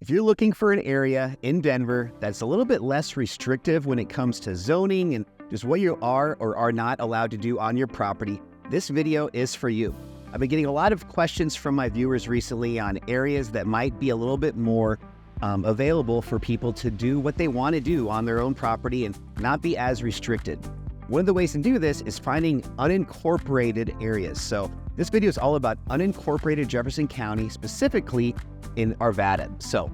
If you're looking for an area in Denver that's a little bit less restrictive when it comes to zoning and just what you are or are not allowed to do on your property, this video is for you. I've been getting a lot of questions from my viewers recently on areas that might be a little bit more available for people to do what they want to do on their own property and not be as restricted. One of the ways to do this is finding unincorporated areas. So this video is all about unincorporated Jefferson County, specifically in Arvada. So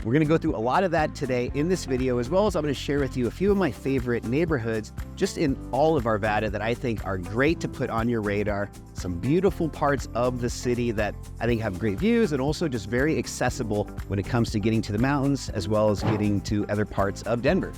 we're going to go through a lot of that today in this video, as well as I'm going to share with you a few of my favorite neighborhoods just in all of Arvada that I think are great to put on your radar. Some beautiful parts of the city that I think have great views and also just very accessible when it comes to getting to the mountains as well as getting to other parts of Denver.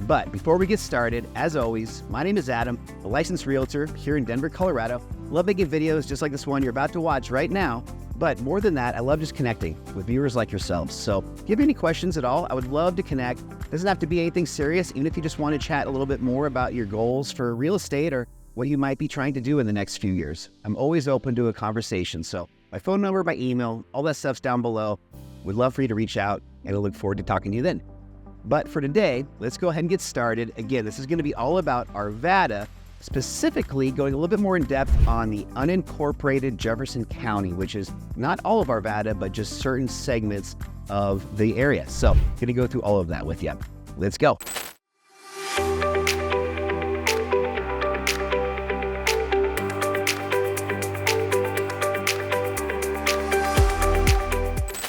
But before we get started, as always, my name is Adam, a licensed realtor here in Denver, Colorado. Love making videos just like this one you're about to watch right now. But more than that, I love just connecting with viewers like yourselves. So if you have any questions at all, I would love to connect. It doesn't have to be anything serious, even if you just want to chat a little bit more about your goals for real estate or what you might be trying to do in the next few years. I'm always open to a conversation. So my phone number, my email, all that stuff's down below. Would love for you to reach out, and I look forward to talking to you then. But for today, let's go ahead and get started. Again, this is going to be all about Arvada, specifically going a little bit more in depth on the unincorporated Jefferson County, which is not all of Arvada, but just certain segments of the area. So I'm going to go through all of that with you. Let's go.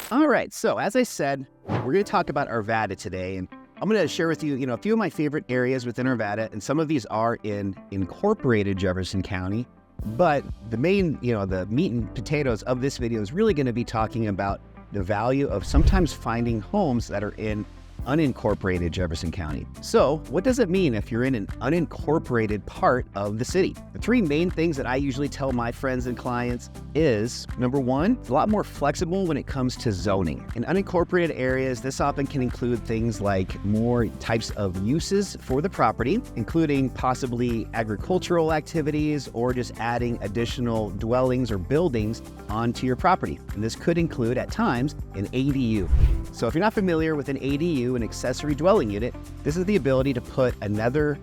All right, so as I said, we're going to talk about Arvada today, and I'm going to share with you, a few of my favorite areas within Arvada, and some of these are in incorporated Jefferson County, but the main, the meat and potatoes of this video is really going to be talking about the value of sometimes finding homes that are in unincorporated Jefferson County. So what does it mean if you're in an unincorporated part of the city? The three main things that I usually tell my friends and clients is, number one, it's a lot more flexible when it comes to zoning. In unincorporated areas, this often can include things like more types of uses for the property, including possibly agricultural activities or just adding additional dwellings or buildings onto your property. And this could include, at times, an ADU. So if you're not familiar with an ADU, an accessory dwelling unit, this is the ability to put another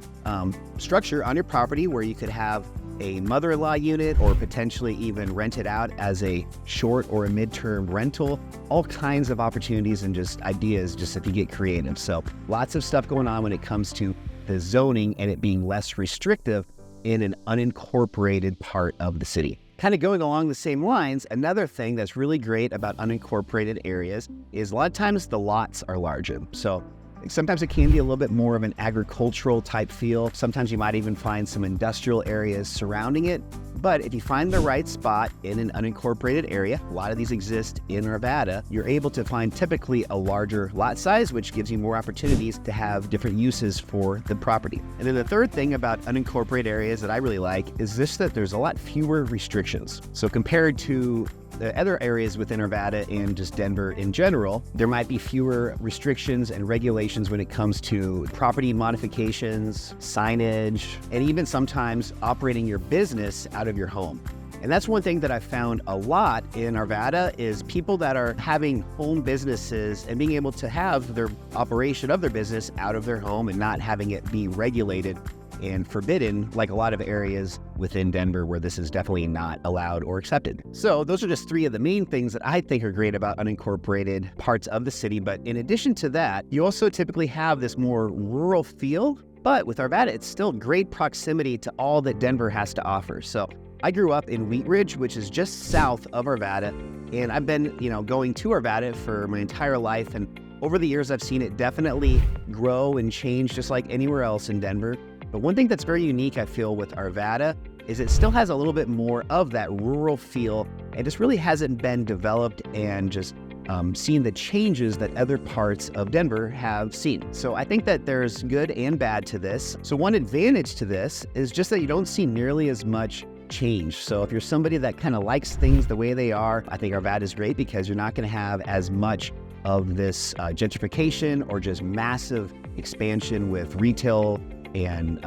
structure on your property where you could have a mother-in-law unit or potentially even rent it out as a short or a mid-term rental. All kinds of opportunities and just ideas just if you get creative. So lots of stuff going on when it comes to the zoning and it being less restrictive in an unincorporated part of the city. Kind of going along the same lines, another thing that's really great about unincorporated areas is a lot of times the lots are larger. So sometimes it can be a little bit more of an agricultural type feel. Sometimes you might even find some industrial areas surrounding it. But if you find the right spot in an unincorporated area, a lot of these exist in Arvada, you're able to find typically a larger lot size, which gives you more opportunities to have different uses for the property. And then the third thing about unincorporated areas that I really like is that there's a lot fewer restrictions. So compared to the other areas within Arvada and just Denver in general, there might be fewer restrictions and regulations when it comes to property modifications, signage, and even sometimes operating your business out of your home. And that's one thing that I've found a lot in Arvada is people that are having home businesses and being able to have their operation of their business out of their home and not having it be regulated and forbidden like a lot of areas within Denver where this is definitely not allowed or accepted. So those are just three of the main things that I think are great about unincorporated parts of the city. But in addition to that, you also typically have this more rural feel, but with Arvada, it's still great proximity to all that Denver has to offer. So I grew up in Wheat Ridge, which is just south of Arvada, and I've been, going to Arvada for my entire life. And over the years, I've seen it definitely grow and change just like anywhere else in Denver. But one thing that's very unique, I feel, with Arvada is it still has a little bit more of that rural feel and just really hasn't been developed and just seen the changes that other parts of Denver have seen. So I think that there's good and bad to this. So one advantage to this is just that you don't see nearly as much change. So if you're somebody that kind of likes things the way they are, I think Arvada is great because you're not going to have as much of this gentrification or just massive expansion with retail and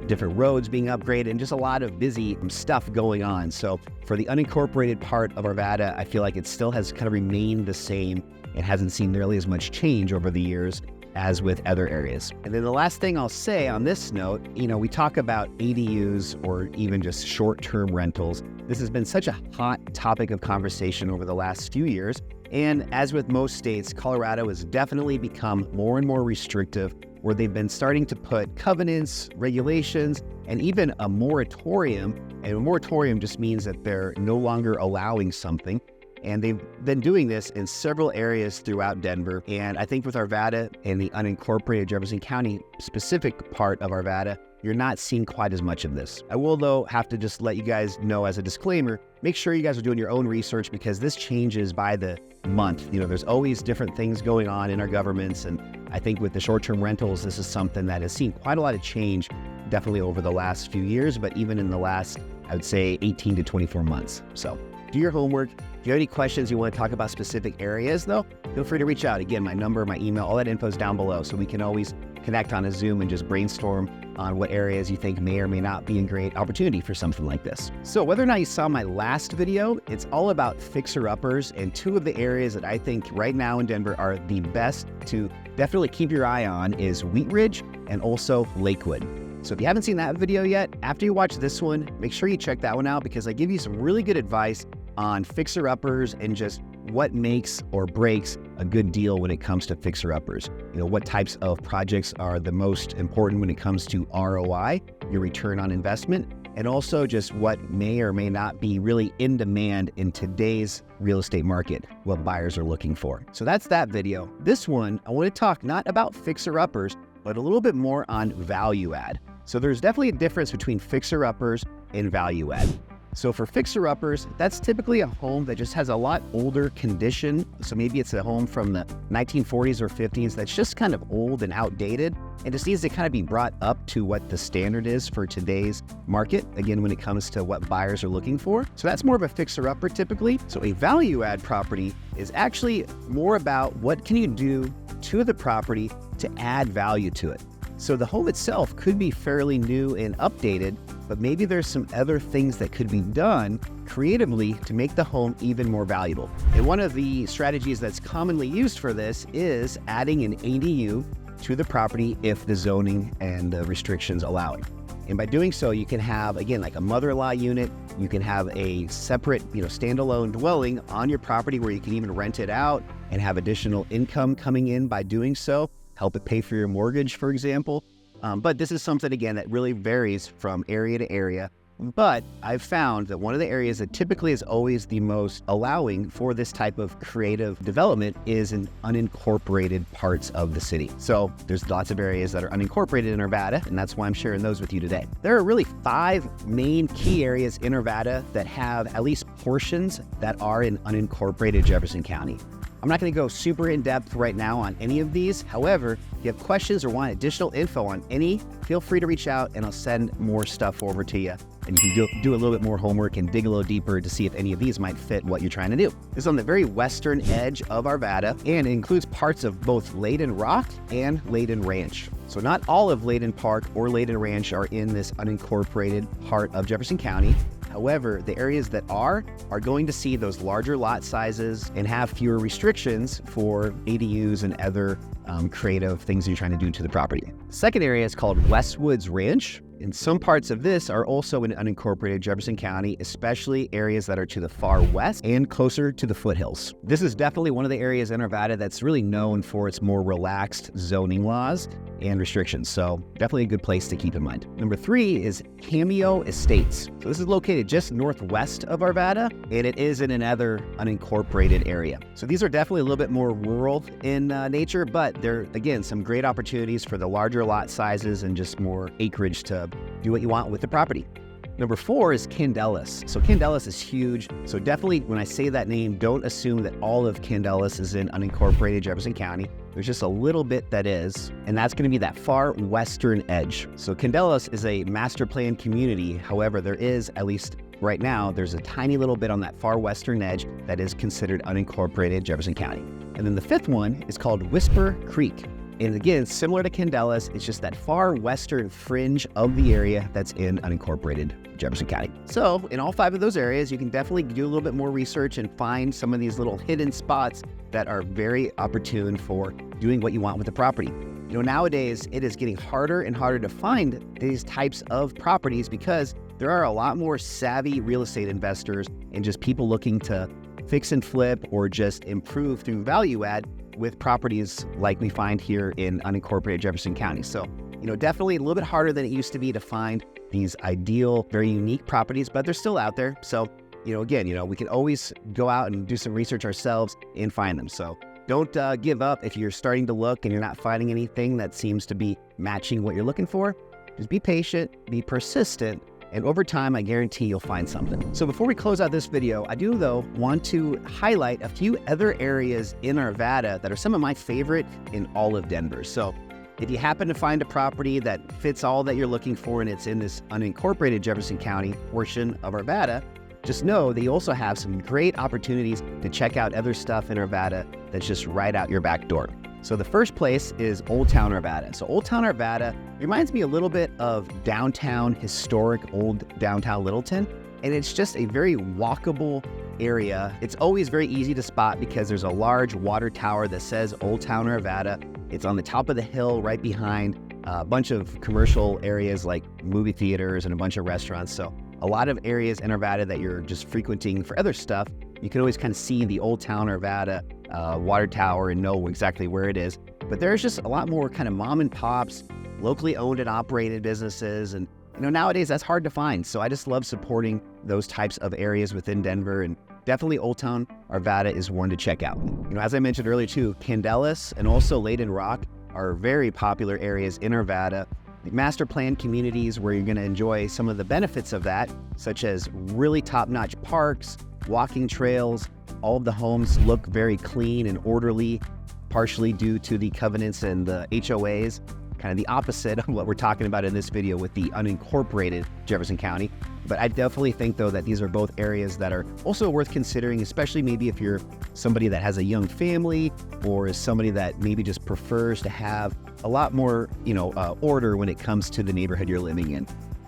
different roads being upgraded and just a lot of busy stuff going on. So for the unincorporated part of Arvada, I feel like it still has kind of remained the same and hasn't seen nearly as much change over the years as with other areas. And then the last thing I'll say on this note, we talk about ADUs or even just short-term rentals. This has been such a hot topic of conversation over the last few years. And as with most states, Colorado has definitely become more and more restrictive, where they've been starting to put covenants, regulations, and even a moratorium. And a moratorium just means that they're no longer allowing something. And they've been doing this in several areas throughout Denver. And I think with Arvada and the unincorporated Jefferson County specific part of Arvada, you're not seeing quite as much of this. I will, though, have to just let you guys know as a disclaimer, make sure you guys are doing your own research because this changes by the month. There's always different things going on in our governments. And I think with the short-term rentals, this is something that has seen quite a lot of change, definitely over the last few years, but even in the last, I would say, 18 to 24 months. So do your homework. If you have any questions you want to talk about specific areas, though, feel free to reach out. Again, my number, my email, all that info is down below, so we can always connect on a Zoom and just brainstorm on what areas you think may or may not be a great opportunity for something like this. So whether or not you saw my last video, it's all about fixer-uppers, and two of the areas that I think right now in Denver are the best to definitely keep your eye on is Wheat Ridge and also Lakewood. So if you haven't seen that video yet, after you watch this one, make sure you check that one out because I give you some really good advice on fixer-uppers and just what makes or breaks a good deal when it comes to fixer-uppers. What types of projects are the most important when it comes to ROI, your return on investment, and also just what may or may not be really in demand in today's real estate market, what buyers are looking for. So that's that video. This one, I want to talk not about fixer-uppers, but a little bit more on value add. So there's definitely a difference between fixer-uppers and value add. So for fixer-uppers, that's typically a home that just has a lot older condition. So maybe it's a home from the 1940s or 50s that's just kind of old and outdated and just needs to kind of be brought up to what the standard is for today's market, again, when it comes to what buyers are looking for. So that's more of a fixer-upper typically. So a value-add property is actually more about what can you do to the property to add value to it. So the home itself could be fairly new and updated, but maybe there's some other things that could be done creatively to make the home even more valuable. And one of the strategies that's commonly used for this is adding an ADU to the property if the zoning and the restrictions allow it. And by doing so, you can have, again, like a mother-in-law unit, you can have a separate, standalone dwelling on your property where you can even rent it out and have additional income coming in by doing so. Help it pay for your mortgage, for example. But this is something, again, that really varies from area to area. But I've found that one of the areas that typically is always the most allowing for this type of creative development is in unincorporated parts of the city. So there's lots of areas that are unincorporated in Arvada, and that's why I'm sharing those with you today. There are really 5 main key areas in Arvada that have at least portions that are in unincorporated Jefferson County. I'm not going to go super in depth right now on any of these. However, if you have questions or want additional info on any, feel free to reach out and I'll send more stuff over to you. And you can do a little bit more homework and dig a little deeper to see if any of these might fit what you're trying to do. This is on the very western edge of Arvada, and it includes parts of both Layden Rock and Layden Ranch. So not all of Layden Park or Layden Ranch are in this unincorporated part of Jefferson County. However, the areas that are going to see those larger lot sizes and have fewer restrictions for ADUs and other creative things you're trying to do to the property. Second area is called Westwoods Ranch. And some parts of this are also in unincorporated Jefferson County, especially areas that are to the far west and closer to the foothills. This is definitely one of the areas in Arvada that's really known for its more relaxed zoning laws and restrictions. So definitely a good place to keep in mind. Number 3 is Cameo Estates. So this is located just northwest of Arvada, and it is in another unincorporated area. So these are definitely a little bit more rural in nature, but they're, again, some great opportunities for the larger lot sizes and just more acreage to do what you want with the property. Number 4 is Candelas. So Candelas is huge. So definitely when I say that name, don't assume that all of Candelas is in unincorporated Jefferson County. There's just a little bit that is, and that's going to be that far western edge. So Candelas is a master plan community. However, there is, at least right now, there's a tiny little bit on that far western edge that is considered unincorporated Jefferson County. And then the 5th one is called Whisper Creek. And again, similar to Candelas, it's just that far western fringe of the area that's in unincorporated Jefferson County. So in all 5 of those areas, you can definitely do a little bit more research and find some of these little hidden spots that are very opportune for doing what you want with the property. Nowadays, it is getting harder and harder to find these types of properties because there are a lot more savvy real estate investors and just people looking to fix and flip or just improve through value add with properties like we find here in unincorporated Jefferson County. So, definitely a little bit harder than it used to be to find these ideal, very unique properties, but they're still out there. So, again, we can always go out and do some research ourselves and find them. So don't give up if you're starting to look and you're not finding anything that seems to be matching what you're looking for. Just be patient, be persistent, and over time, I guarantee you'll find something. So before we close out this video, I do, though, want to highlight a few other areas in Arvada that are some of my favorite in all of Denver. So if you happen to find a property that fits all that you're looking for and it's in this unincorporated Jefferson County portion of Arvada, just know that you also have some great opportunities to check out other stuff in Arvada that's just right out your back door. So the first place is Old Town Arvada. So Old Town Arvada reminds me a little bit of downtown, historic old downtown Littleton. And it's just a very walkable area. It's always very easy to spot because there's a large water tower that says Old Town Arvada. It's on the top of the hill right behind a bunch of commercial areas like movie theaters and a bunch of restaurants. So a lot of areas in Arvada that you're just frequenting for other stuff, you can always kind of see the Old Town Arvada water tower and know exactly where it is. But there's just a lot more kind of mom and pops, locally owned and operated businesses. And nowadays that's hard to find. So I just love supporting those types of areas within Denver, and definitely Old Town Arvada is one to check out. As I mentioned earlier too, Candelas and also Layden Rock are very popular areas in Arvada. Master plan communities where you're going to enjoy some of the benefits of that, such as really top-notch parks, walking trails. All of the homes look very clean and orderly, partially due to the covenants and the HOAs, kind of the opposite of what we're talking about in this video with the unincorporated Jefferson County. But I definitely think, though, that these are both areas that are also worth considering, especially maybe if you're somebody that has a young family or is somebody that maybe just prefers to have a lot more, order when it comes to the neighborhood you're living in.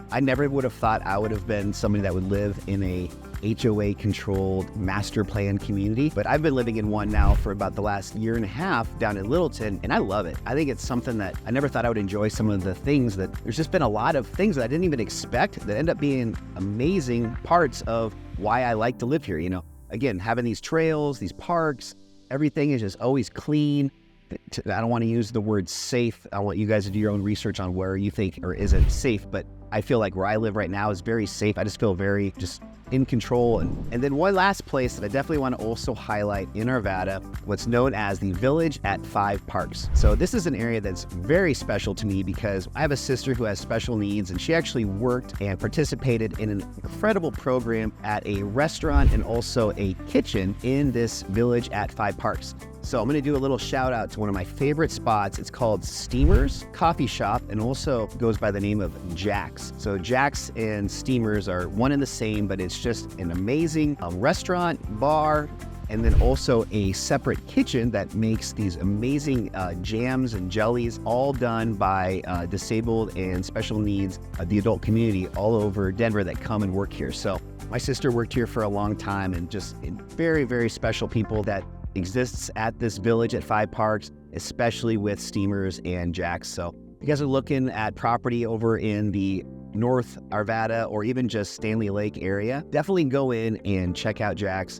I never would have thought I would have been somebody that would live in a HOA-controlled master plan community, but I've been living in one now for about the last year and a half down in Littleton, and I love it. I think it's something that I never thought I would enjoy. Some of the things that there's just been a lot of things that I didn't even expect that end up being amazing parts of why I like to live here. Again, having these trails, these parks, everything is just always clean. I don't want to use the word safe. I want you guys to do your own research on where you think or isn't safe, but I feel like where I live right now is very safe. I just feel very just in control. And then one last place that I definitely want to also highlight in Arvada, what's known as the Village at 5 Parks. So this is an area that's very special to me because I have a sister who has special needs, and she actually worked and participated in an incredible program at a restaurant and also a kitchen in this Village at 5 Parks. So I'm going to do a little shout out to one of my favorite spots. It's called Steamers Coffee Shop and also goes by the name of Jack's. So Jack's and Steamers are one and the same, but it's just an amazing restaurant, bar, and then also a separate kitchen that makes these amazing jams and jellies, all done by disabled and special needs, the adult community all over Denver that come and work here. So my sister worked here for a long time, and just very, very special people that exists at this Village at 5 Parks, especially with Steamers and Jack's. So if you guys are looking at property over in the North Arvada or even just Stanley Lake area, definitely go in and check out Jack's.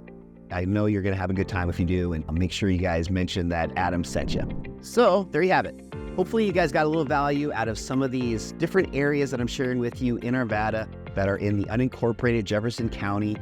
I know you're going to have a good time if you do, and make sure you guys mention that Adam sent you. So there you have it. Hopefully you guys got a little value out of some of these different areas that I'm sharing with you in Arvada that are in the unincorporated Jefferson County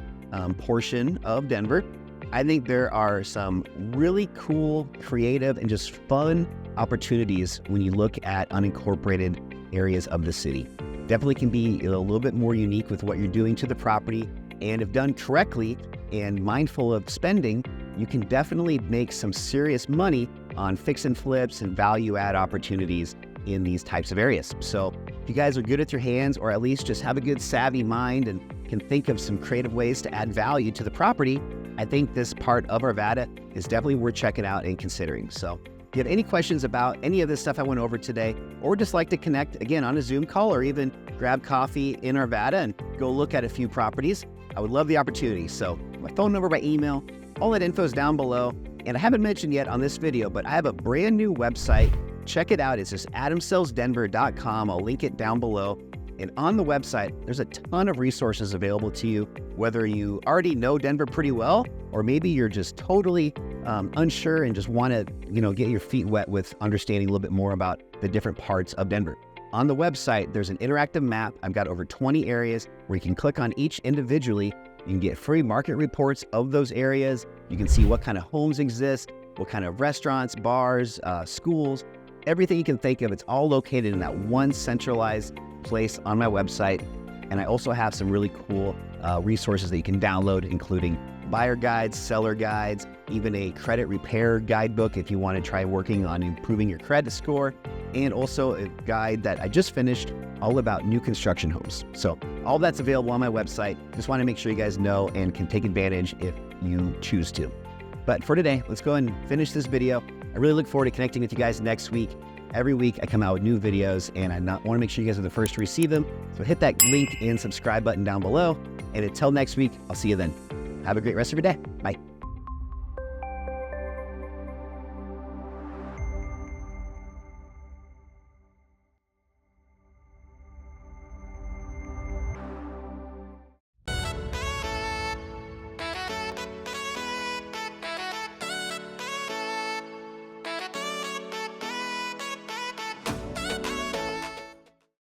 portion of Denver. I think there are some really cool, creative, and just fun opportunities when you look at unincorporated areas of the city. Definitely can be a little bit more unique with what you're doing to the property, and if done correctly and mindful of spending, you can definitely make some serious money on fix and flips and value add opportunities in these types of areas. So if you guys are good at your hands, or at least just have a good savvy mind and can think of some creative ways to add value to the property, I think this part of Arvada is definitely worth checking out and considering. So If you have any questions about any of this stuff I went over today, or just like to connect again on a Zoom call or even grab coffee in Arvada and go look at a few properties, I would love the opportunity. So my phone number, my email, all that info is down below. And I haven't mentioned yet on this video, but I have a brand new website. Check it out. It's just adamsellsdenver.com. I'll link it down below. And on the website, there's a ton of resources available to you, whether you already know Denver pretty well, or maybe you're just totally unsure and just want to, get your feet wet with understanding a little bit more about the different parts of Denver. On the website, there's an interactive map. I've got over 20 areas where you can click on each individually. You can get free market reports of those areas. You can see what kind of homes exist, what kind of restaurants, bars, schools, everything you can think of. It's all located in that one centralized place on my website. And I also have some really cool resources that you can download, including buyer guides, seller guides, even a credit repair guidebook if you want to try working on improving your credit score, and also a guide that I just finished all about new construction homes. So all that's available on my website. Just want to make sure you guys know and can take advantage if you choose to. But for today, let's go ahead and finish this video. I really look forward to connecting with you guys next week. Every week I come out with new videos and I want to make sure you guys are the first to receive them. So hit that link and subscribe button down below. And until next week, I'll see you then. Have a great rest of your day. Bye.